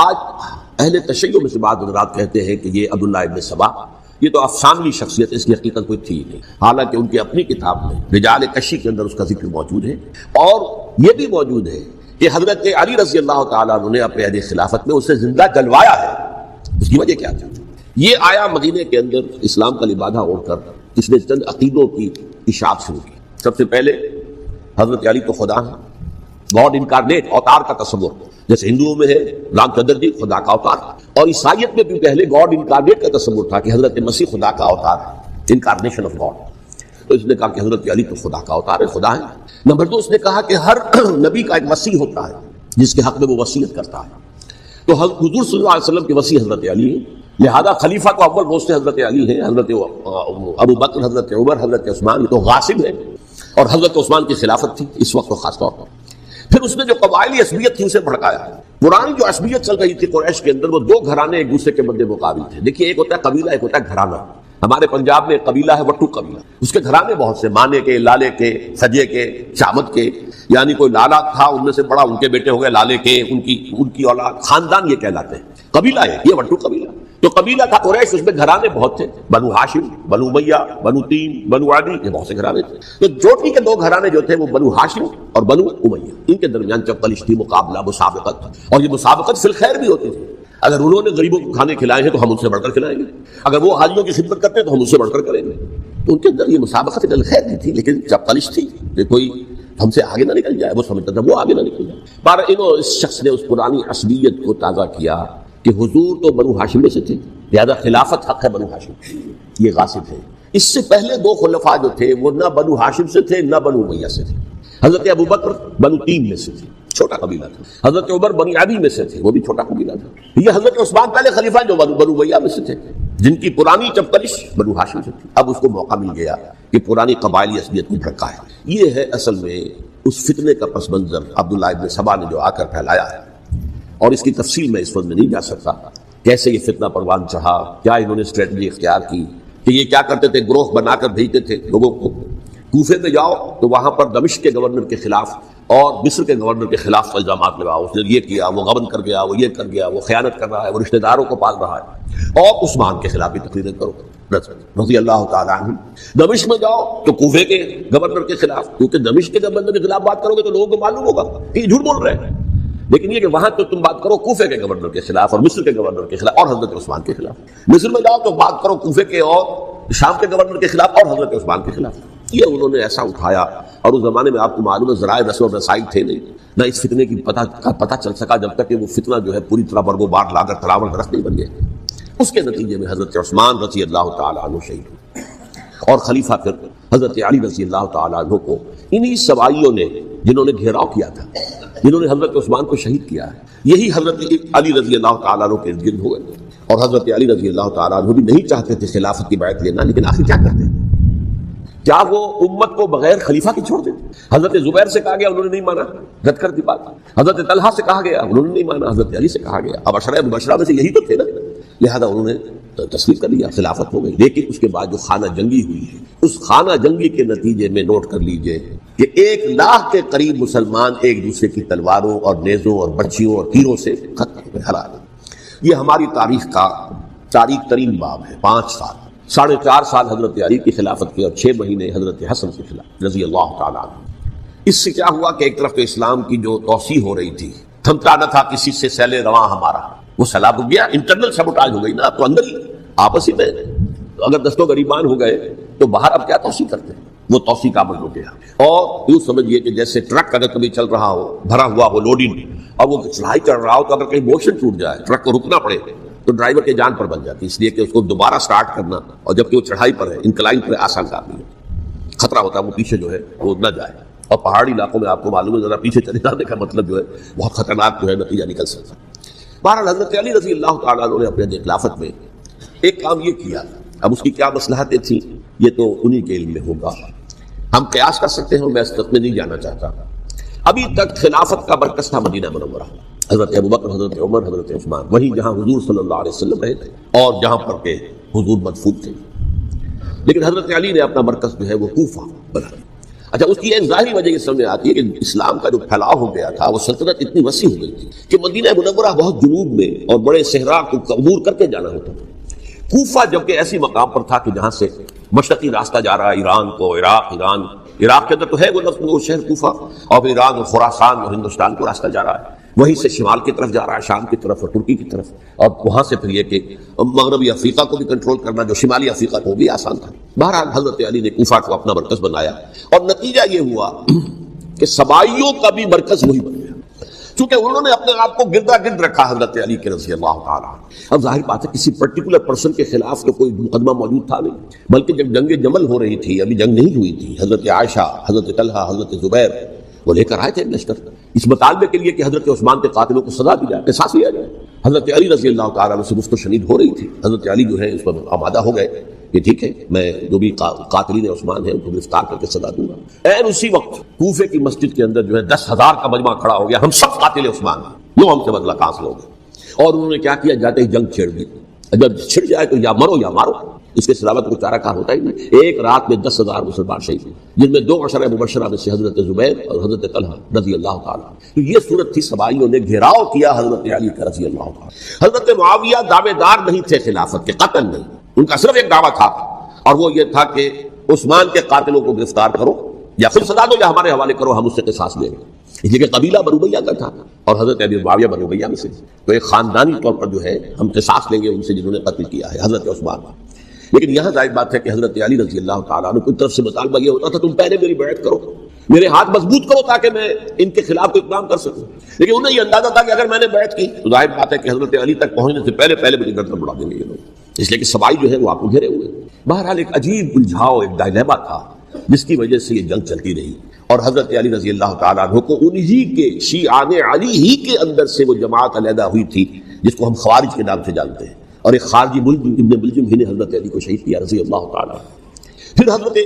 آج اہل تشیع میں سے بعض حضرات کہتے ہیں کہ یہ عبداللہ ابن سبا یہ تو افسانوی شخصیت، اس کی حقیقت کوئی تھی نہیں، حالانکہ ان کی اپنی کتاب میں رجال کشی کے اندر اس کا ذکر موجود ہے، اور یہ بھی موجود ہے کہ حضرت علی رضی اللہ تعالیٰ عنہ نے اپنے عہد خلافت میں اسے زندہ جلوایا ہے۔ اس کی وجہ کیا تھی؟ یہ آیا مدینے کے اندر اسلام کا لبادہ اوڑھ کر اس نے چند عقیدوں کی اشاعت شروع کی۔ سب سے پہلے حضرت علی تو خدا ہے، گاڈ انکارنیٹ، اوتار کا تصور، جیسے ہندوؤں میں ہے رام چندر جی خدا کا اوتار، اور عیسائیت میں بھی پہلے گاڈ انکارنیٹ کا تصور تھا کہ حضرت مسیح خدا کا اوتار ہے، انکارنیشن آف گاڈ۔ تو اس نے کہا کہ حضرت علی تو خدا کا اوتار ہے، خدا ہے۔ نمبر 2، اس نے کہا کہ ہر نبی کا ایک وصی ہوتا ہے جس کے حق میں وہ وصیت کرتا ہے، تو حضور صلی اللہ علیہ وسلم کے وصی حضرت علی ہے، لہذا خلیفہ تو اول روز حضرت علی ہیں، حضرت ابو بکر، حضرت عمر، حضرت عثمان تو غاصب ہیں، اور حضرت عثمان کی خلافت تھی اس وقت تو خاص طور پر۔ پھر اس نے جو قبائلی عصبیت تھی اسے بھڑکایا۔ پرانی جو عصبیت چل رہی تھی قریش کے اندر، وہ دو گھرانے ایک دوسرے کے مد مقابل تھے۔ دیکھیے، ایک ہوتا ہے قبیلہ، ایک ہوتا ہے گھرانہ۔ ہمارے پنجاب میں ایک قبیلہ ہے وٹو قبیلہ، اس کے گھرانے بہت سے، مانے کے، لالے کے، سجے کے، شامت کے، یعنی کوئی لالا تھا ان میں سے بڑا، ان کے بیٹے ہو گئے لالے کے، ان کی اولاد، خاندان یہ کہلاتے ہیں۔ قبیلہ ہے یہ وٹو قبیلہ۔ تو قبیلہ تھا قریش، اس میں گھرانے بہت تھے، بنو ہاشم، بنو امیہ، بنو تیم، بنو عدی، یہ بہت سے گھرانے تھے۔ تو چوٹی کے دو گھرانے جو تھے وہ بنو ہاشم اور بنو امیہ، ان کے درمیان چپلش تھی، مقابلہ، مسابقت، اور یہ مسابقت فی الخیر بھی ہوتی تھی۔ اگر انہوں نے غریبوں کو کھانے کھلائے ہیں تو ہم ان سے بڑھ کر کھلائیں گے، اگر وہ حاجیوں کی خدمت کرتے ہیں تو ہم ان سے بڑھ کر کریں گے۔ تو ان کے اندر یہ مسابقت الخیر بھی تھی، لیکن چپلش تھی کہ کوئی ہم سے آگے نہ نکل جائے، وہ سمجھتا تھا وہ آگے نہ نکل جائے۔ اس شخص نے اس پرانی عصبیت کو تازہ کیا کہ حضور تو بنو ہاشم میں سے تھے، لہذا خلافت حق ہے بنو ہاشم، یہ غاصب ہے۔ اس سے پہلے دو خلفاء جو تھے وہ نہ بنو ہاشم سے تھے نہ بنو امیہ سے تھے۔ حضرت ابو بکر بنو تیم میں سے تھے، چھوٹا قبیلہ تھا۔ حضرت عمر بنی عدی میں سے تھے، وہ بھی چھوٹا قبیلہ تھا۔ یہ حضرت عثمان پہلے خلیفہ جو بنو امیہ میں سے تھے، جن کی پرانی چپکلش بنو ہاشم سے تھی۔ اب اس کو موقع مل گیا کہ پرانی قبائلی عصبیت کو بھڑکائے۔ یہ ہے اصل میں اس فتنے کا پس منظر عبداللہ ابن سبا نے جو آ کر پھیلایا ہے، اور اس کی تفصیل میں اس وقت میں نہیں جا سکتا، کیسے یہ فتنہ پروان چڑھا، کیا انہوں نے اسٹریٹجی اختیار کی کہ یہ کیا کرتے تھے، گروہ بنا کر بھیجتے تھے لوگوں کو، کوفے میں جاؤ تو وہاں پر دمشق کے گورنر کے خلاف اور مصر کے گورنر کے خلاف الزامات لگاؤ، اس نے یہ کیا، وہ غبن کر گیا، وہ یہ کر گیا، وہ خیانت کر رہا ہے، وہ رشتہ داروں کو پال رہا ہے، اور عثمان کے خلاف بھی تقریریں کرو رضی اللہ تعالیٰ عنہ۔ دمشق میں جاؤ تو کوفے کے گورنر کے خلاف، کیونکہ دمشق کے گورنر کے خلاف بات کرو گے تو لوگوں کو معلوم ہوگا کہ یہ جھوٹ بول رہے ہیں، لیکن یہ کہ وہاں تو تم بات کرو کوفے کے گورنر کے خلاف اور مصر کے گورنر کے خلاف اور حضرت عثمان کے خلاف۔ مصر میں جاؤ تو بات کرو کوفے کے اور شام کے گورنر کے خلاف اور حضرت عثمان کے خلاف۔ یہ انہوں نے ایسا اٹھایا، اور اس زمانے میں آپ کو معلوم ہے ذرائع رسل و رسائی تھے نہیں، نہ اس فتنے کی پتہ چل سکا جب تک کہ وہ فتنہ جو ہے پوری طرح برگ و بار لا کر تلاور درخت نہیں بن گئے۔ اس کے نتیجے میں حضرت عثمان رضی اللہ تعالیٰ عنہ شہید ہوئے، اور خلیفہ پھر حضرت علی رضی اللہ تعالیٰ عنہ کو انہی سوائیوں نے، جنہوں نے گھیراؤ کیا تھا، جنہوں نے حضرت عثمان کو شہید کیا ہے، یہی حضرت علی رضی اللہ تعالیٰ عنہ کے ارد گرد ہوئے، اور حضرت علی رضی اللہ تعالیٰ عنہ بھی نہیں چاہتے تھے خلافت کی بیعت لینا، لیکن آخر کیا کرتے؟ کیا وہ امت کو بغیر خلیفہ کے چھوڑ دیتے؟ حضرت زبیر سے کہا گیا، انہوں نے نہیں مانا، رد کر دی بات۔ حضرت طلحہ سے کہا گیا، انہوں نے نہیں مانا۔ حضرت علی سے کہا گیا، اب عشرہ مبشرہ میں سے یہی تو تھے نا، لہذا انہوں نے تسلیم کر لیا، خلافت ہو گئی۔ لیکن اس کے بعد جو خانہ جنگی ہوئی ہے، اس خانہ جنگی کے نتیجے میں نوٹ کر لیجئے کہ 1 لاکھ کے قریب مسلمان ایک دوسرے کی تلواروں اور نیزوں اور بچیوں اور تیروں سے ختم ہوئے، ہلاک۔ یہ ہماری تاریخ کا تاریخ ترین باب ہے۔ 5 سال، 4.5 سال حضرت علی کی خلافت کے اور 6 مہینے حضرت حسن کی خلافت رضی اللہ تعالیٰ عنہ۔ اس سے کیا ہوا کہ ایک طرف تو اسلام کی جو توسیع ہو رہی تھی، تھمتا نہ تھا کسی سے سیل رواں ہمارا، وہ سیلاب ہو گیا، انٹرنل سبوٹاج ہو گئی نا، تو اندر ہی آپس ہی میں اگر دستوں غریبان ہو گئے تو باہر اب کیا توسیع کرتے ہیں، وہ توسیع کا عمل ہو گیا۔ اور یوں سمجھیے کہ جیسے ٹرک اگر کبھی چل رہا ہو بھرا ہوا وہ لوڈنگ، اور وہ چڑھائی چڑھ رہا ہو تو اگر کہیں موشن ٹوٹ جائے، ٹرک کو رکنا پڑے تو ڈرائیور کے جان پر بن جاتی، اس لیے کہ اس کو دوبارہ سٹارٹ کرنا، اور جبکہ وہ چڑھائی پر ہے، انکلائن پر آسان کام نہیں ہے، خطرہ ہوتا ہے وہ پیچھے جو ہے وہ نہ جائے، اور پہاڑی علاقوں میں آپ کو معلوم ہے ذرا پیچھے چلے جانے کا مطلب جو ہے بہت خطرناک جو ہے نتیجہ نکل سکتا ہے۔ بہرحال حضرت علی رضی اللہ تعالیٰ عنہ نے اپنے خلافت میں ایک کام یہ کیا، اب اس کی کیا مصلحتیں تھیں یہ تو انہی کے علم میں ہوگا، ہم قیاس کر سکتے ہیں، میں اس تک میں نہیں جانا چاہتا۔ ابھی تک خلافت کا مرکز تھا مدینہ منورہ، حضرت ابوبکر، حضرت عمر، حضرت عثمان، وہی جہاں حضور صلی اللہ علیہ وسلم رہے تھے اور جہاں پر کہ حضور مدفون تھے۔ لیکن حضرت علی نے اپنا مرکز جو ہے وہ کوفہ بنا، اچھا، اس کی ایک ظاہری وجہ یہ سمجھ آتی ہے کہ اسلام کا جو پھیلاؤ ہو گیا تھا، وہ سلطنت اتنی وسیع ہو گئی تھی کہ مدینہ منورہ بہت جنوب میں اور بڑے صحرا کو عبور کر کے جانا ہوتا تھا۔ کوفہ جبکہ ایسی مقام پر تھا کہ جہاں سے مشرقی راستہ جا رہا ہے ایران کو، عراق کے اندر تو ہے وہ شہر کوفہ، اور ایران اور خراسان اور ہندوستان کو راستہ جا رہا ہے، وہیں سے شمال کی طرف جا رہا ہے، شام کی طرف اور ترکی کی طرف، اور وہاں سے پھر یہ کہ مغربی افریقہ کو بھی کنٹرول کرنا، جو شمالی افریقہ کو بھی آسان تھا۔ بہرحال حضرت علی نے کوفہ کو اپنا مرکز بنایا، اور نتیجہ یہ ہوا کہ سبائیوں کا بھی مرکز وہی بن گیا، چونکہ انہوں نے اپنے آپ کو گردا گرد رکھا حضرت علی کے رضی اللہ تعالیٰ۔ اب ظاہر بات ہے کسی پرٹیکولر پرسن کے خلاف تو کوئی مقدمہ موجود تھا نہیں، بلکہ جب جنگ جمل ہو رہی تھی، ابھی جنگ نہیں ہوئی تھی، حضرت عائشہ، حضرت طلحہ، حضرت زبیر وہ لے کر آئے تھے لشکر اس مطالبے کے لیے کہ حضرت عثمان کے قاتلوں کو سزا دی جائے، قصاص لیا جائے۔ حضرت علی رضی اللہ تعالیٰ عنہ سے گفت و شنید ہو رہی تھی، حضرت علی جو ہے اس پر آمادہ ہو گئے کہ ٹھیک ہے، میں جو بھی قاتلین عثمان ہیں ان کو گرفتار کر کے سزا دوں گا۔ این اسی وقت کوفے کی مسجد کے اندر جو ہے 10,000 کا مجمع کھڑا ہو گیا، ہم سب قاتل عثمان ہیں، لو ہم سے بدلہ کہاں لوگے۔ اور انہوں نے کیا کیا، جاتے ہی جنگ چھیڑ دی، جب چھڑ جائے تو یا مرو یا مارو، اس کے سلاوت کو چارہ کار ہوتا ہی نہیں۔ ایک رات میں 10,000 مسلمان شہید ہوئے، جن میں 2 عشرہ مبشرہ میں سے حضرت زبیر اور حضرت طلحہ رضی اللہ تعالیٰ۔ تو یہ صورت تھی، سبائیوں نے گھیراؤ کیا حضرت علی کا رضی اللہ تعالیٰ۔ حضرت معاویہ دعوے دار نہیں تھے خلافت کے، قطعاً نہیں، ان کا صرف ایک دعویٰ تھا، اور وہ یہ تھا کہ عثمان کے قاتلوں کو گرفتار کرو، یا خود سزا دو یا ہمارے حوالے کرو، ہم اس سے قصاص لیں گے۔ اس لیے کہ قبیلہ بنو امیہ کا تھا، اور حضرت ابی معاویہ بنو امیہ میں سے، تو ایک خاندانی طور پر جو ہے ہم قصاص لیں گے ان سے جنہوں نے قتل کیا ہے حضرت عثمان۔ لیکن یہاں ظاہر بات ہے کہ حضرت علی رضی اللہ تعالیٰ عنہ کی طرف سے مطالبہ یہ ہوتا تھا تم پہلے میری بیعت کرو، میرے ہاتھ مضبوط کرو تاکہ میں ان کے خلاف کوئی اقدام کر سکوں۔ لیکن انہیں یہ اندازہ تھا کہ اگر میں نے بیعت کی تو ظاہر بات ہے کہ حضرت علی تک پہنچنے سے پہلے مجھے گردن اڑا دیں گے یہ لوگ، اس لیے کہ سبائی جو ہے وہ آپ کو گھیرے ہوئے۔ بہرحال ایک عجیب الجھاؤ، ایک ڈائلیما تھا جس کی وجہ سے یہ جنگ چلتی رہی، اور حضرت علی رضی اللہ تعالیٰ عنہ کو انہی کے شیعان علی ہی کے اندر سے وہ جماعت علیحدہ ہوئی تھی جس کو ہم خوارج کے نام سے جانتے ہیں، اور ایک خارجی ملزم ابن ملجم ہی نے حضرت علی کو شہید کیا رضی اللہ تعالیٰ عنہ۔ پھر حضرت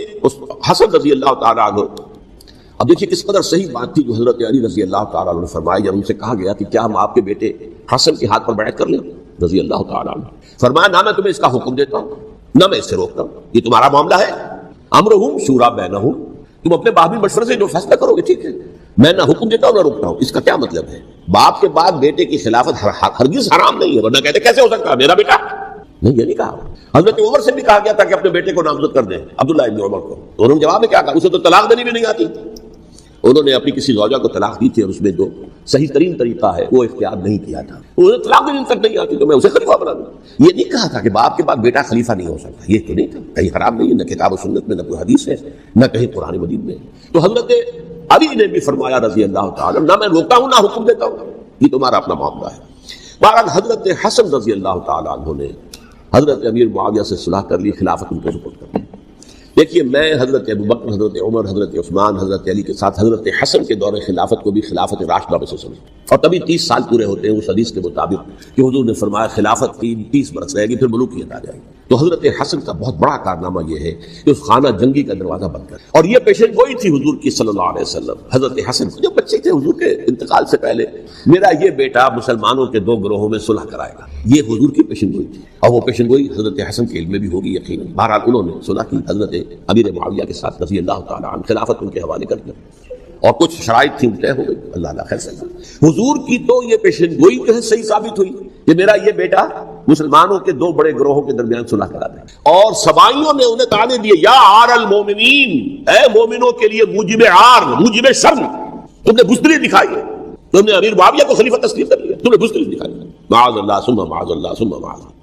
حسن رضی اللہ تعالیٰ عنہ، اب دیکھیے کس قدر صحیح بات تھی جو حضرت علی رضی اللہ تعالیٰ عنہ نے فرمائی جب ان سے کہا گیا کہ کیا ہم آپ کے بیٹے حسن کے ہاتھ پر بیعت کر لیں رضی اللہ تعالیٰ عنہ۔ فرمایا نہ میں تمہیں اس کا حکم دیتا ہوں نہ میں اس سے روکتا ہوں، یہ تمہارا معاملہ ہے، امرہم شورا بینہم، تم اپنے باہمی مشورے سے جو فیصلہ کرو گے ٹھیک ہے، میں نہ حکم دیتا ہوں نہ روکتا ہوں۔ اس کا کیا مطلب ہے؟ باپ کے بعد بیٹے کی خلافت ہرگز حرام نہیں ہے، ورنہ کہتے کیسے ہو سکتا ہے میرا بیٹا؟ نہیں، یہ نہیں کہا۔ حضرت عمر سے بھی کہا گیا تھا کہ اپنے بیٹے کو نامزد کر دیں، عبداللہ ابن عمر کو، تو انہوں نے جواب میں کیا کہا؟ اسے تو طلاق دینی بھی نہیں آتی۔ انہوں نے اپنی کسی زوجہ کو طلاق دی تھی اور اس میں جو صحیح ترین طریقہ ہے وہ اختیار نہیں کیا تھا، انہیں طلاق دینے تک نہیں آتی تو میں اسے خلیفہ بنا دوں۔ یہ نہیں کہا تھا کہ باپ کے بعد بیٹا خلیفہ نہیں ہو سکتا، یہ تو نہیں تھا، کہیں حرام نہیں ہے، نہ کتاب و سنت میں، نہ کوئی حدیث ہے، نہ کہیں قرآن مجید میں۔ تو حضرت علی نے بھی فرمایا رضی اللہ تعالیٰ، نہ میں روکتا ہوں نہ حکم دیتا ہوں، یہ تمہارا اپنا معاملہ ہے۔ بہرحال حضرت حسن رضی اللہ تعالیٰ عنہ نے حضرت امیر معاویہ سے صلح کر لی، خلافت ان کو سپرد کر دی۔ دیکھیے میں حضرت ابوبکر، حضرت عمر، حضرت عثمان، حضرت علی کے ساتھ حضرت حسن کے دور خلافت کو بھی خلافت راشدہ میں سے سمجھتا ہوں، اور تبھی 30 سال پورے ہوتے ہیں اس حدیث کے مطابق کہ حضور نے فرمایا خلافت کی 30 برس رہے گی پھر ملوکیت آ جائے گی۔ تو حضرت حسن کا بہت بڑا کارنامہ یہ ہے کہ اس خانہ جنگی کا دروازہ بند کر، اور یہ پیشن گوئی تھی حضور کی صلی اللہ علیہ وسلم۔ حضرت حسن جو بچے تھے حضور کے انتقال سے پہلے، میرا یہ بیٹا مسلمانوں کے 2 گروہوں میں صلح کرائے گا، یہ حضور کی پیشن گوئی تھی، اور وہ پیشن گوئی حضرت حسن کے علم میں بھی ہوگی یقیناً۔ بہرحال انہوں نے صلح کی حضرت امیر معاویہ کے ساتھ رضی اللہ تعالیٰ عنہ، خلافت ان کے حوالے کر دیا، اور کچھ شرائط تھی طے ہو گئی، اللہ اللہ خیر سے۔ حضور کی تو یہ پیشن گوئی جو ہے صحیح ثابت ہوئی کہ میرا یہ بیٹا مسلمانوں کے 2 بڑے گروہوں کے درمیان صلح کرا دے، اور سبائیوں نے انہیں تانے دیے، یا عار المومنین، اے مومنوں کے لیے موجب عار، موجب شر، تم نے بزدلی دکھائی ہے، تم نے امیر معاویہ کو خلیفہ تسلیم کر لیا، تم نے بزدلی دکھائی ہے، معاذ اللہ ثم معاذ اللہ ثم معاذ اللہ۔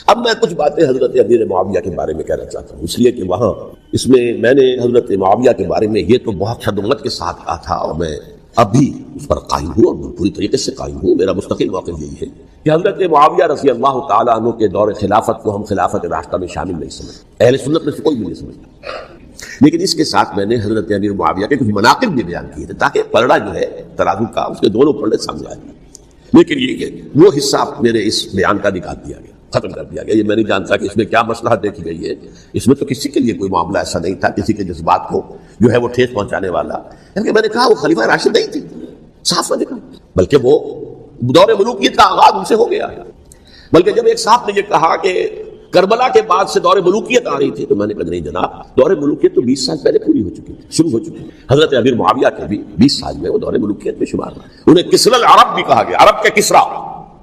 اب میں کچھ باتیں حضرت امیر معاویہ کے بارے میں کہنا چاہتا ہوں، اس لیے کہ وہاں اس میں نے حضرت معاویہ کے بارے میں یہ تو بہت شدت کے ساتھ کہا تھا، اور میں اب بھی اس پر قائم ہوں اور پوری طریقے سے قائم ہوں۔ میرا مستقل موقف یہی ہے کہ حضرت معاویہ رضی اللہ تعالیٰ عنہ کے دور خلافت کو ہم خلافت راستہ میں شامل نہیں سمجھتے، اہل سنت میں سے کوئی بھی نہیں سمجھتا، لیکن اس کے ساتھ میں نے حضرت امیر معاویہ کے کچھ مناقب بھی بیان کیے تھے تاکہ پلڑا جو ہے ترازو کا اس کے دونوں پلڑے سامنے آئے، لیکن یہ وہ حصہ میرے اس بیان کا نکال دیا گیا، ختم کر دیا گیا۔ یہ میں نہیں جانتا کہ اس میں کیا مصلحت دیکھی گئی ہے، اس میں تو کسی کے لیے کوئی معاملہ ایسا نہیں تھا کسی کے جذبات کو جو ہے وہ ٹھیس پہنچانے والا، کیونکہ میں نے کہا وہ خلیفہ راشد نہیں تھی، صاف میں نے کہا، بلکہ وہ دور ملوکیت کا آغاز ان سے ہو گیا ہے۔ بلکہ جب ایک صاحب نے یہ کہا کہ کربلا کے بعد سے دور ملوکیت آ رہی تھی، تو میں نے کہا نہیں جناب، دور ملوکیت تو 20 سال پہلے پوری ہو چکی تھی، شروع ہو چکی تھی۔ حضرت امیر معاویہ کے بھی 20 سال میں وہ دور ملوکیت میں شمار ہوا۔ انہیں کسری العرب بھی کہا گیا، عرب کے کسریٰ،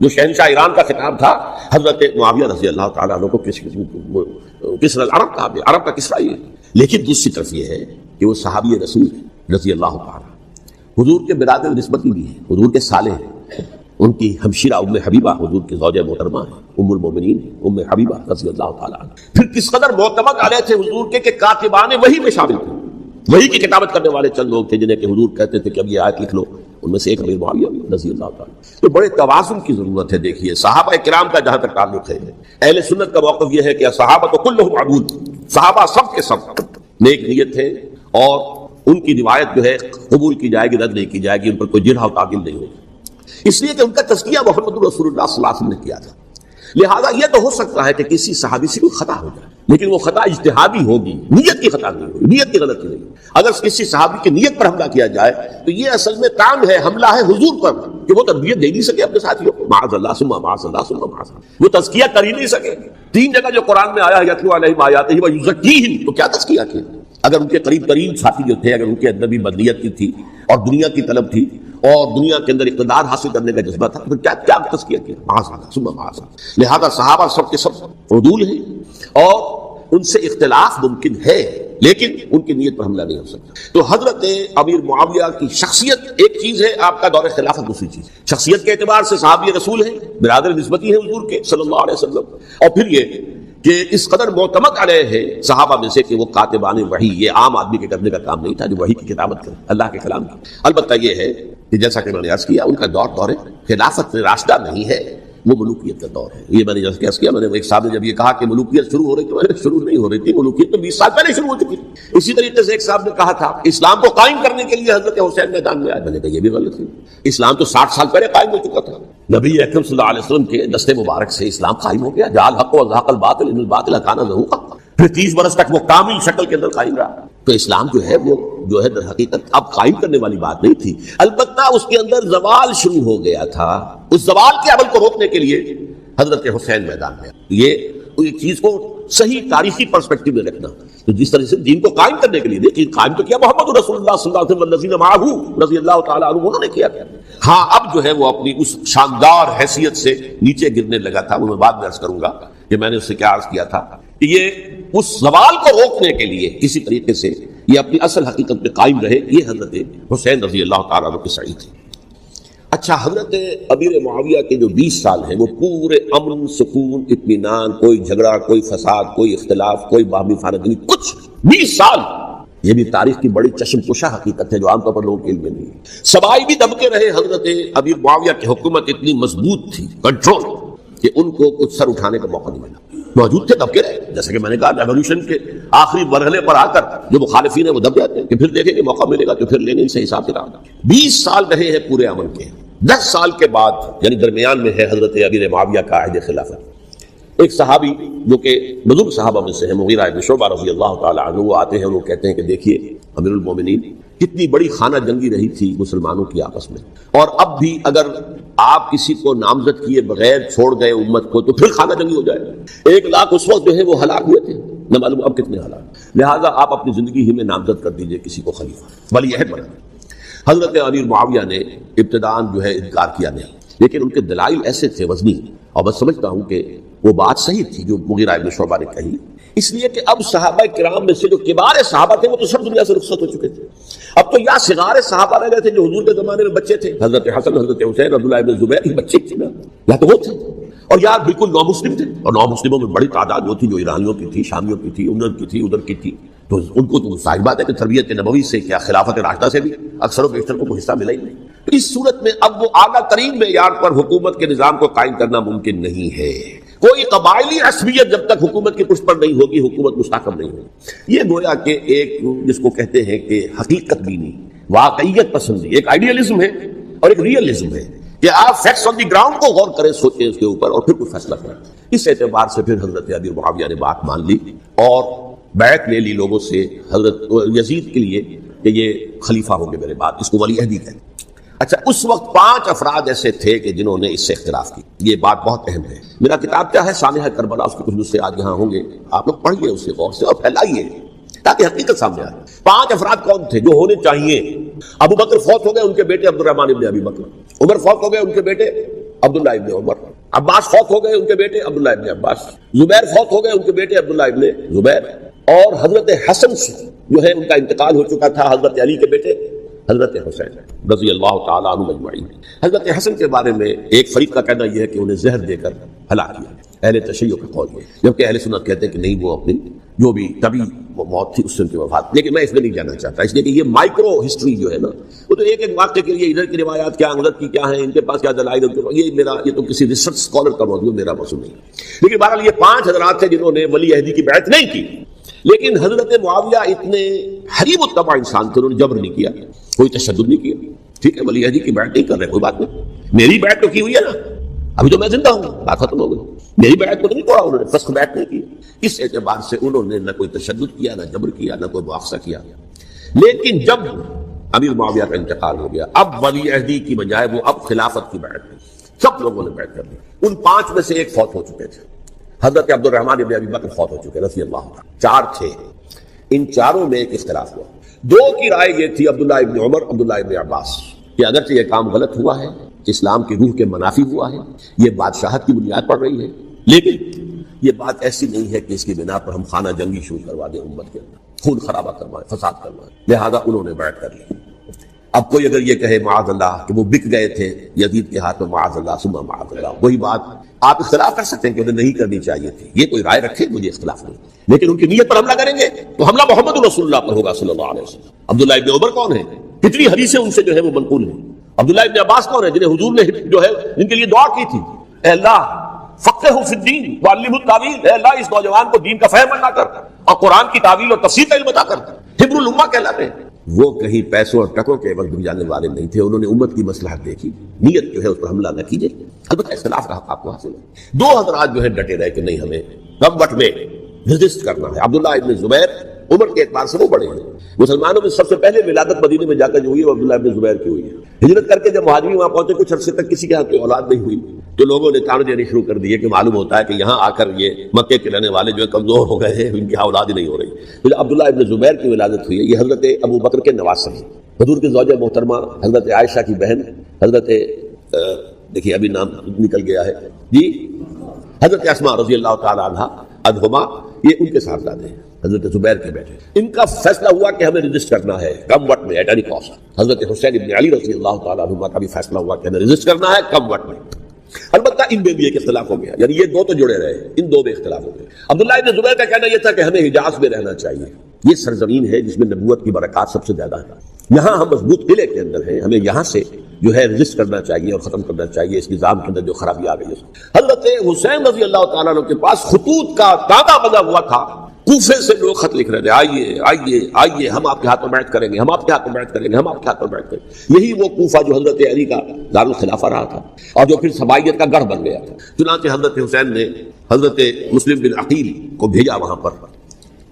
جو شہنشاہ ایران کا خطاب تھا، حضرت معاویہ رضی اللہ تعالیٰ عنہ کو کسری العرب کہا گیا، عرب کا کسریٰ یہ۔ لیکن دوسری طرف یہ ہے کہ وہ صحابی رسول رضی اللہ تعالیٰ، حضور کے برادر نسبتی بھی ہیں، حضور کے صالح ہیں، ان کی ہمشیرہ ام حبیبہ حضور کی زوجہ محترمہ ہیں، ام المومنین ام حبیبہ رضی اللہ تعالیٰ عنہ۔ پھر کس قدر معتمد علیہ تھے حضور کے کہ کاتبان وحی میں شامل تھے، وحی کی کتابت کرنے والے چند لوگ تھے جنہیں کہ حضور کہتے تھے کہ اب یہ آیت لکھ لو، ان میں سے ایک امیر معاویہ رضی اللہ تعالیٰ۔ تو بڑے توازن کی ضرورت ہے۔ دیکھیے صحابہ کرام کا جہاں تک تعلق ہے، اہل سنت کا موقف یہ ہے کہ صحابہ تو کلہم عدول، صحابہ سب کے سب نیک نیت تھے، اور ان کی روایت جو ہے قبول کی جائے گی، رد نہیں کی جائے گی، ان پر کوئی جرح و تعدیل نہیں ہوگی، اس لیے کہ ان کا تزکیہ محمد رسول اللہ صلی اللہ علیہ وسلم نے کیا تھا۔ لہذا یہ تو ہو سکتا ہے کہ کسی صحابی سے کوئی خطا ہو جائے، لیکن وہ خطا اجتہادی ہوگی، نیت کی خطا نہیں ہوگی، نیت کی غلطی نہیں۔ اگر کسی صحابی کی نیت پر حملہ کیا جائے تو یہ اصل میں کام ہے، حملہ ہے حضور پر کہ وہ تربیت دے نہیں سکے اپنے ساتھیوں کو، معاذ اللہ ثم معاذ اللہ ثم معاذ اللہ، وہ تزکیہ کر ہی نہیں سکے۔ 3 جگہ جو قرآن میں آیا ہے یتلو علیہم آیاتہ ویزکیہم، تو کیا تزکیہ کیا؟ اگر ان کے قریب ترین ساتھی جو تھے، اگر ان کے اندر بھی بدنیت کی تھی اور دنیا کی طلب تھی اور دنیا کے اندر اقتدار حاصل کرنے کا جذبہ تھا، تو کیا تزکیہ کیا؟ معاذ اللہ ثم معاذ اللہ۔ لہذا صحابہ سب کے سب عدول ہیں، اور ان سے اختلاف ممکن ہے، لیکن ان کی نیت پر حملہ نہیں ہو سکتا۔ تو حضرت امیر معاویہ کی شخصیت ایک چیز ہے، آپ کا دور خلافت دوسری چیز۔ شخصیت کے اعتبار سے صحابی رسول ہیں، برادر نسبتی ہیں حضور کے صلی اللہ علیہ وسلم، اور پھر یہ کہ اس قدر معتمد علیہ ہے صحابہ میں سے کہ وہ کاتبان وحی، یہ عام آدمی کے کرنے کا کام نہیں تھا جو وحی کی کتابت کرے اللہ کے کلام کی۔ البتہ یہ ہے کہ جیسا کہ میں نے عرض کیا، ان کا دور خلافت راستہ نہیں ہے، وہ ملوکیت کا دور ہے۔ یہ میں نے جیسے عرض کیا، میں نے ایک صاحب نے جب یہ کہا کہ ملوکیت شروع ہو رہی تھی، شروع نہیں ہو رہی تھی، ملوکیت تو 20 سال پہلے شروع ہو چکی تھی۔ اسی طریقے سے ایک صاحب نے کہا تھا اسلام کو قائم کرنے کے لیے حضرت حسین میدان میں آئے، میں نے کہا یہ بھی غلط ہے، اسلام تو 60 سال پہلے قائم ہو چکا تھا، نبی اکرم صلی اللہ علیہ وسلم کے دستے مبارک سے اسلام قائم ہو گیا، جعل الحق وزهق الباطل ان الباطل كان زهوقا، پھر 30 برس تک وہ کامل شکل کے اندر قائم رہا۔ تو اسلام جو ہے وہ جو ہے در حقیقت اب قائم کرنے والی بات نہیں تھی، البتہ اس کے اندر زوال شروع ہو گیا تھا، اس زوال کے عمل کو روکنے کے لیے حضرت حسین میدان میں۔ یہ چیز کو صحیح تاریخی پرسپیکٹو میں رکھنا، تو جس طرح سے دین کو قائم کرنے کے لیے دیکھیے قائم تو کیا محمد رسول اللہ صلی اللہ علیہ وسلم والذین معہ رضی اللہ تعالیٰ عنہ، انہوں نے کیا۔ ہاں اب جو ہے وہ اپنی اس شاندار حیثیت سے نیچے گرنے لگا تھا، وہ میں بعد میں عرض کروں گا کہ میں نے اس سے کیا عرض کیا تھا کہ یہ اس زوال کو روکنے کے لیے کسی طریقے سے یہ اپنی اصل حقیقت پہ قائم رہے، یہ حضرت حسین رضی اللہ تعالیٰ عنہ کی سعی تھی۔ اچھا، حضرت امیر معاویہ کے جو 20 سال ہیں وہ پورے امن، سکون، اطمینان، کوئی جھگڑا، کوئی فساد، کوئی اختلاف، کوئی باہمی خانہ نہیں، کچھ 20 سال۔ یہ بھی تاریخ کی بڑی چشم کشا حقیقت ہے جو عام طور پر لوگوں کے علم میں نہیں ہے۔ سبائی بھی دبکے رہے، حضرت امیر معاویہ کی حکومت اتنی مضبوط تھی، کنٹرول، کہ ان کو کچھ سر اٹھانے کا موقع نہیں ملا، موجود تھے، دبکے رہے۔ جیسے کہ میں نے کہا ریولوشن کے آخری مرحلے پر آ کر جو مخالفین ہیں وہ دب جاتے ہیں کہ پھر دیکھیں گے موقع ملے گا تو پھر لیں گے ان سے حساب کتاب۔ 20 سال رہے ہیں پورے امن کے۔ 10 سال کے بعد یعنی درمیان میں ہے حضرت امیر معاویہ کا عہد خلافت۔ ایک صحابی جو کہ بزرگ صحابہ میں سے ہے، مغیرہ بن شعبہ رضی اللہ تعالیٰ عنہ، وہ آتے ہیں، وہ کہتے ہیں کہ دیکھیے امیر المومنین، کتنی بڑی خانہ جنگی رہی تھی مسلمانوں کی آپس میں، اور اب بھی اگر آپ کسی کو نامزد کیے بغیر چھوڑ گئے امت کو تو پھر خانہ جنگی ہو جائے گا۔ 1 لاکھ اس وقت جو ہے وہ ہلاک ہوئے تھے، نہ معلوم اب کتنے ہلاک۔ لہٰذا آپ اپنی زندگی ہی میں نامزد کر دیجئے کسی کو خلیفہ، ولی عہد بنا۔ حضرت امیر معاویہ نے ابتداءً جو ہے انکار کیا نہیں، لیکن ان کے دلائل ایسے تھے وزنی، اور میں سمجھتا ہوں کہ وہ بات صحیح تھی جو مغیرہ بن شعبہ نے کہی، اس لیے کہ اب صحابہ کرام میں سے جو کبار صحابہ تھے وہ تو سب دنیا سے رخصت ہو چکے تھے، اب تو یا صغار صحابہ رہ گئے تھے جو حضور کے زمانے میں بچے تھے، حضرت حسن، حضرت حسین، عبداللہ ابن زبیر کے بچے تھے نا، یا تو وہ تھے، اور یا بالکل نو مسلم تھے، اور نو مسلموں میں بڑی تعداد وہ تھی جو ایرانیوں کی تھی، شامیوں کی تھی، ادھر کی تھی، تو ان کو تو ظاہر بات ہے کہ تربیت نبوی سے کیا خلافت راشدہ سے بھی اکثر و بیشتر کو کوئی حصہ ملا ہی نہیں۔ تو اس صورت میں اب وہ اعلیٰ ترین معیار پر حکومت کے نظام کو قائم کرنا ممکن نہیں ہے۔ کوئی قبائلی عصبیت جب تک حکومت کی پشت پر نہیں ہوگی، حکومت مستحکم نہیں ہوگی۔ یہ گویا کہ ایک جس کو کہتے ہیں کہ حقیقت بینی، واقعیت پسندی، ایک آئیڈیالزم ہے اور ایک ریئلزم ہے کہ آپ فیکٹس آن دی گراؤنڈ کو غور کریں، سوچیں اس کے اوپر اور پھر کوئی فیصلہ کریں۔ اس اعتبار سے پھر حضرت امیر معاویہ نے بات مان لی اور بیعت لے لی لوگوں سے حضرت یزید کے لیے کہ یہ خلیفہ ہوں گے میرے بعد، اس کو ولی عہدی کہتے ہیں۔ اچھا، اس وقت 5 افراد ایسے تھے کہ جنہوں نے اس سے اختلاف کی. یہ بات بہت اہم ہے. میرا کتاب کیا ہے، سانحہ کربلا، اس کے کچھ نسخے آج یہاں ہوں گے، آپ لوگ پڑھیے اسے غور سے اور پھیلائیے تاکہ حقیقت سامنے آئے. 5 افراد کون تھے جو ہونے چاہیے؟ ابو بکر فوت ہو گئے، ان کے بیٹے عبد الرحمن ابن ابی بکر. عمر فوت ہو گئے، ان کے بیٹے عبداللہ ابن عمر. عباس فوت ہو گئے، ان کے بیٹے عبداللہ ابن عباس. زبیر فوت ہو گئے، ان کے بیٹے عبداللہ ابن زبیر. اور حضرت حسن سے جو ہے ان کا انتقال ہو چکا تھا، حضرت علی کے بیٹے حضرت حسین رضی اللہ تعالیٰ عنہ اجمعین. حضرت حسن کے بارے میں ایک فریق کا کہنا یہ ہے کہ انہیں زہر دے کر ہلاک کیا. اہل تشیع کا قول یہ، جبکہ اہل سنت کہتے ہیں کہ نہیں، وہ اپنی جو بھی طبی موت تھی اس سے ان کی وفات. لیکن میں اس میں نہیں جانا چاہتا، اس لیے کہ یہ مائکرو ہسٹری جو ہے نا، وہ تو ایک ایک واقعے کے لیے ادھر کی روایات کیا، ادھر کی کیا ہیں، ان کے پاس کیا دلائل، یہ تو کسی ریسرچ اسکالر کا موضوع، میرا موضوع نہیں. لیکن بہرحال یہ 5 حضرات تھے جنہوں نے ولی عہدی کی بیعت نہیں کی. لیکن حضرت معاویہ اتنے حریب الطبع انسان تھے، انہوں نے جبر نہیں کیا، کوئی تشدد نہیں کیا. ٹھیک ہے، ولی عہدی کی بیعت نہیں کر رہے، کوئی بات نہیں. میری بیعت تو کی ہوئی ہے نا، ابھی تو میں زندہ ہوں، بات ختم ہو گئی. میری بیعت کو تو نہیں توڑا انہوں نے، فسخ بیعت نہیں کی. اس اعتبار سے انہوں نے نہ کوئی تشدد کیا، نہ جبر کیا، نہ کوئی مواخذہ کیا. لیکن جب امیر معاویہ کا انتقال ہو گیا، اب ولی عہدی کی بجائے وہ اب خلافت کی بیعت کی. سب لوگوں نے بیعت کر لی. ان 5 میں سے ایک فوت ہو چکے تھے. حضرت عبد الرحمن ابن ابی بکر فوت ہو چکے رضی اللہ عنہ. 4 تھے، ان 4 میں ایک اختلاف ہوا. 2 کی رائے یہ تھی، عبداللہ ابن عمر، عبداللہ ابن عباس، کہ اگرچہ یہ کام غلط ہوا ہے، اسلام کی روح کے منافی ہوا ہے، یہ بادشاہت کی بنیاد پڑ رہی ہے، لیکن یہ بات ایسی نہیں ہے کہ اس کی بنا پر ہم خانہ جنگی شروع کروا دیں، امت کے اندر خون خرابہ کروائیں، فساد کروائیں. لہذا انہوں نے بیعت کر لی. اب کوئی اگر یہ کہے معاذ اللہ کہ وہ بک گئے تھے یزید کے ہاتھ میں، معاذ اللہ ثم معاذ اللہ، وہی بات آپ اختلاف کر سکتے ہیں کہ انہیں نہیں کرنی چاہیے تھی. یہ کوئی رائے رکھے، مجھے اختلاف نہیں، لیکن ان کی نیت پر حملہ کریں گے تو حملہ محمد رسول اللہ پر ہوگا صلی اللہ علیہ وسلم. عبداللہ ابن عمر کون ہے؟ کتنی حدیثیں ان سے جو ہے وہ منقول ہیں. عبداللہ ابن عباس کون ہے؟ جنہیں حضور نے جو ہے جن کے لیے دعا کی تھی، اے اللہ فقہہ فی الدین وعلمہ التاویل، اے اللہ اس نوجوان کو دین کا فہم عطا کر اور قرآن کی تعویل اور تفسیر کا علم عطا کر. حبر الامہ کہلاتے ہیں. وہ کہیں پیسوں اور ٹکوں کے عوض جانے والے نہیں تھے. انہوں نے امت کی مصلحت دیکھی، نیت جو ہے اس پر حملہ نہ کیجیے. البتہ اختلاف کا حق آپ کو حاصل ہے. 2 حضرات جو ہے ڈٹے رہے کہ نہیں، ہمیں کم وقت میں ریزسٹ کرنا ہے. عبداللہ ابن زبیر عمر کے اعتبار سے وہ بڑے ہیں. مسلمانوں میں سب سے پہلے ولادت مدینے میں جا کر جو ہوئی ہے وہ عبداللہ ابن زبیر کی ہوئی ہے. ہجرت کر کے جب مہاجرین وہاں پہنچے، کچھ عرصے تک کسی کے ہاں کوئی اولاد نہیں ہوئی، تو لوگوں نے تانے دینے شروع کر دیے کہ معلوم ہوتا ہے کہ یہاں آ کر یہ مکے کے رہنے والے جو ہے کمزور ہو گئے ہیں، ان کی اولاد ہی نہیں ہو رہی. تو عبداللہ ابن زبیر کی ولادت ہوئی ہے. یہ حضرت ابو بکر کے نواسے ہیں، حضور کی زوجہ محترمہ حضرت عائشہ کی بہن، حضرت دیکھیے ابھی نام نکل گیا ہے جی، حضرت اسماء رضی اللہ تعالی عنہا عنہما، یہ ان کے صاحبزادے ہیں، حضرت زبیر کے بیٹے. ان کا فیصلہ ہوا کہ ہمیں رجسٹ کرنا ہے کم وقت میں، ایٹ اینی کاسٹ. حضرت حسین ابن علی رضی اللہ تعالی عنہما کا بھی فیصلہ ہوا کہ ہمیں رجسٹ کرنا ہے کم وقت میں. البتہ ان میں بھی ایک اختلاف ہو گیا، یعنی یہ 2 تو جڑے رہے، ان 2 میں اختلاف ہو گیا. عبداللہ ابن زبیر کا کہنا یہ تھا کہ ہمیں حجاز میں رہنا چاہیے، یہ سرزمین ہے جس میں نبوت کی برکات سب سے زیادہ ہے، یہاں ہم مضبوط قلعے کے اندر ہیں، ہمیں یہاں سے جو ہے رجسٹ کرنا چاہیے اور ختم کرنا چاہیے اس نظام کے اندر جو خرابی آ گئی ہے. حضرت حسین رضی اللہ تعالیٰ عنہ کے پاس خطوط کا تاغا بنا ہوا تھا. کوفے سے لوگ خط لکھ رہے تھے، آئیے آئیے آئیے، ہم آپ کے ہاتھ میں بیعت کریں گے، ہم آپ کے ہاتھ میں بیعت کریں گے، ہم آپ کے ہاتھ میں بیعت کریں گے. یہی وہ کوفہ جو حضرت علی کا دارالخلافہ رہا تھا اور جو پھر سبائیت کا گڑھ بن گیا تھا. چنانچہ حضرت حسین نے حضرت مسلم بن عقیل کو بھیجا وہاں پر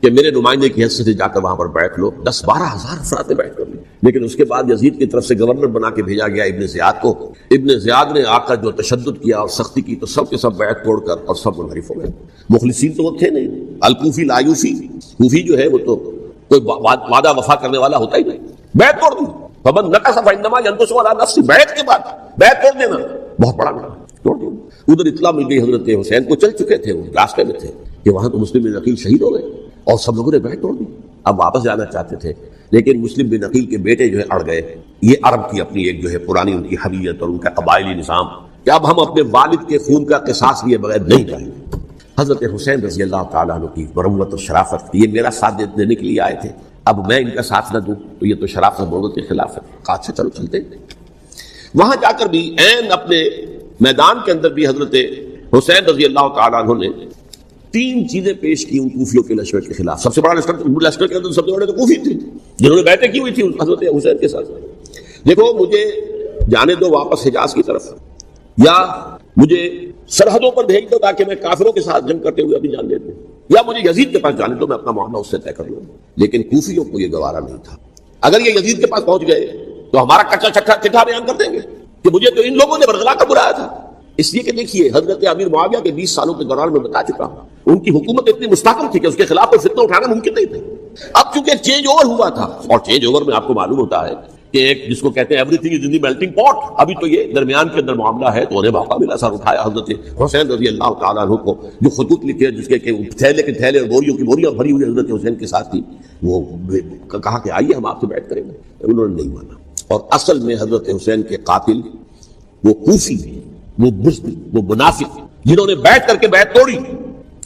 کہ میرے نمائندے کی حیثیت سے جا کر وہاں پر بیٹھ لو. 10-12 ہزار افراد نے بیٹھ کر لی. لیکن اس کے بعد یزید کی طرف سے گورنر بنا کے بھیجا گیا ابن زیاد کو. ابن زیاد نے آ کر جو تشدد کیا اور سختی کی تو سب کے سب بیعت توڑ کر اور سب منحرف ہو گئے. مخلصین تو وہ تھے نہیں. الکوفی لایوفی، کوفی جو ہے وہ تو کوئی وعدہ وفا کرنے والا ہوتا ہی نہیں. بیعت توڑ دی. فمن نقص فانما ينقص على نفسه. بیعت کے بعد بیعت توڑ دینا بہت بڑا گناہ، توڑ دیا. ادھر اطلاع مل گئی حضرت حسین کو، چل چکے تھے، وہ راستے میں تھے کہ وہاں تو مسلم بن عقیل شہید ہو گئے اور سب لوگوں نے بیعت توڑ دی. اب واپس جانا چاہتے تھے لیکن مسلم بن عقیل کے بیٹے جو ہے اڑ گئے. یہ عرب کی اپنی ایک جو ہے پرانی ان کی حمیت اور ان کا قبائلی نظام کہ اب ہم اپنے والد کے خون کا قصاص لیے بغیر نہیں جائیں گے. حضرت حسین رضی اللہ تعالیٰ عنہ کی مروت اور شرافت، یہ میرا ساتھ دینے کے لیے آئے تھے، اب میں ان کا ساتھ نہ دوں تو یہ تو شرافت مروت کے خلاف ہے. کہا اچھا چلو چلتے. وہاں جا کر بھی عین اپنے میدان کے اندر بھی حضرت حسین رضی اللہ تعالیٰ عنہ نے 3 چیزیں پیش کی ان کوفیوں کے لشکر کے خلاف. سب سے بڑا لشکر کے اندر سب سے بڑے تو کوفی تھے جنہوں نے بیعتیں کی ہوئی تھی حضرت حسین کے ساتھ. دیکھو مجھے جانے دو واپس حجاز کی طرف، یا مجھے سرحدوں پر بھیج دو تاکہ میں کافروں کے ساتھ جنگ کرتے ہوئے اپنی جان دے دوں، یا مجھے یزید کے پاس جانے دو، میں اپنا معاملہ اس سے طے کر لوں. لیکن کوفیوں کو یہ گوارا نہیں تھا. اگر یہ یزید کے پاس پہنچ گئے تو ہمارا کچا چٹھا بیان کر دیں گے کہ مجھے تو ان لوگوں نے برگلا کر بلایا تھا؟ اس لیے کہ دیکھیے حضرت امیر معاویہ کے 20 سالوں کے دوران میں بتا چکا ہوں ان کی حکومت اتنی مستحکم تھی کہ اس کے خلاف کوئی فتنہ اٹھانا ممکن نہیں تھا۔ اب چونکہ چینج اوور ہوا تھا، اور چینج اوور میں آپ کو معلوم ہوتا ہے کہ ایک جس کو کہتے ہیں every thing is in the melting پاٹ، ابھی تو یہ درمیان کے اندر معاملہ ہے، تو انہیں موقع ملا سر اٹھایا حضرت حسین رضی اللہ تعالیٰ عنہ کو، جو خطوط لکھے جس کے کہ تھیلے کے تھیلے اور بوریوں کی بوریاں بھری ہوئی حضرت حسین کے ساتھ تھی، وہ کہا کہ آئیے ہم آپ سے بیعت کریں گے، انہوں نے نہیں مانا۔ اور اصل میں حضرت حسین کے قاتل وہ کوفی ہیں، وہ بزدل، وہ منافق جنہوں نے بیعت کر کے بیعت توڑی،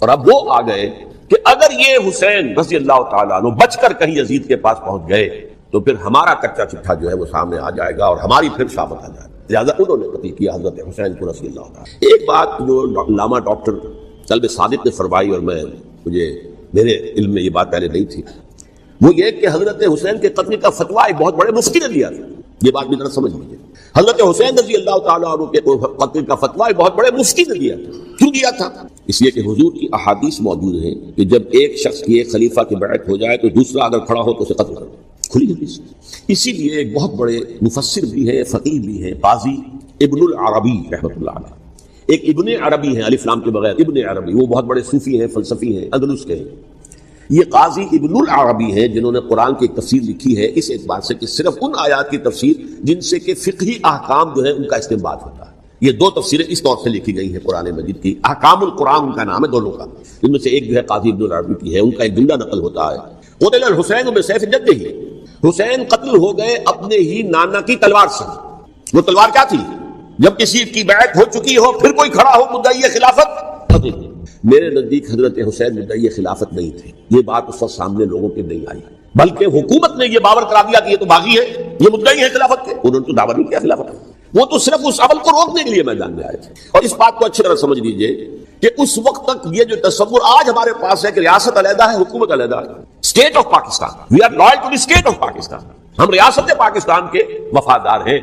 اور اب وہ آ گئے کہ اگر یہ حسین رضی اللہ تعالیٰ عنہ بچ کر کہیں یزید کے پاس پہنچ گئے تو پھر ہمارا کچا چٹھا جو ہے وہ سامنے آ جائے گا اور ہماری پھر شامت آ جائے گا، لہٰذا انہوں نے قتل کیا حضرت حسین کو رضی اللہ تعالیٰ۔ ایک بات جو علامہ ڈاکٹر قلب صادق نے فرمائی، اور مجھے میرے علم میں یہ بات پہلے نہیں تھی، وہ یہ کہ حضرت حسین کے قتل کا فتویٰ ایک بہت بڑے مفتی نے دیا تھا۔ یہ بات بھی ذرا سمجھ لیجیے، حضرت حسین رضی اللہ تعالیٰ عنہ کے قتل کا فتویٰ بہت بڑے مفتی نے دیا تھا۔ کیوں دیا تھا؟ اس لیے کہ حضور کی احادیث موجود ہیں کہ جب ایک شخص کی ایک خلیفہ کی بیعت ہو جائے تو دوسرا اگر کھڑا ہو تو اسے قتل کرو، کھلی حدیث۔ اسی لیے ایک بہت بڑے مفسر بھی ہیں، فقیہ بھی ہیں، قاضی ابن العربی رحمۃ اللہ علیہ، ایک ابن عربی ہیں الف لام کے بغیر، ابن عربی، وہ بہت بڑے صوفی ہیں، فلسفی ہیں، اندلس کے ہیں۔ یہ قاضی ابن العربی ہیں جنہوں نے قرآن کی ایک تفسیر لکھی ہے اس اعتبار سے کہ صرف ان آیات کی تفسیر جن سے کہ فقہی احکام جو ہے ان کا استنباط ہوتا ہے۔ یہ دو تفسیریں اس طور سے لکھی گئی ہیں قرآن مجید کی، احکام القرآن ان کا نام ہے دونوں کا، ان میں سے ایک جو ہے قاضی ابن العربی کی ہے، ان کا ایک جملہ نقل ہوتا ہے، قتل الحسین بسیف جدہ، حسین قتل ہو گئے اپنے ہی نانا کی تلوار سے۔ وہ تلوار کیا تھی؟ جب کسی کی بیعت ہو چکی ہو پھر کوئی کھڑا ہو مدعی خلافت قتل۔ میرے نزدیک حضرت حسین مدعی خلافت نہیں تھے، یہ بات اس وقت سامنے لوگوں کے نہیں آئی، بلکہ حکومت نے یہ باور کرا دیا کہ یہ تو باغی ہے، یہ مدعی ہے خلافت کے، انہوں نے تو دعویٰ نہیں کیا خلافت، وہ تو صرف اس عمل کو روکنے کے لیے میدان میں آئے تھے۔ اور اس بات کو اچھی طرح سمجھ لیجئے کہ اس وقت تک یہ جو تصور آج ہمارے پاس ہے کہ ریاست علیحدہ ہے، حکومت علیحدہ ہے، state of Pakistan, we are loyal to the state of Pakistan, ہم ریاست پاکستان کے وفادار ہیں۔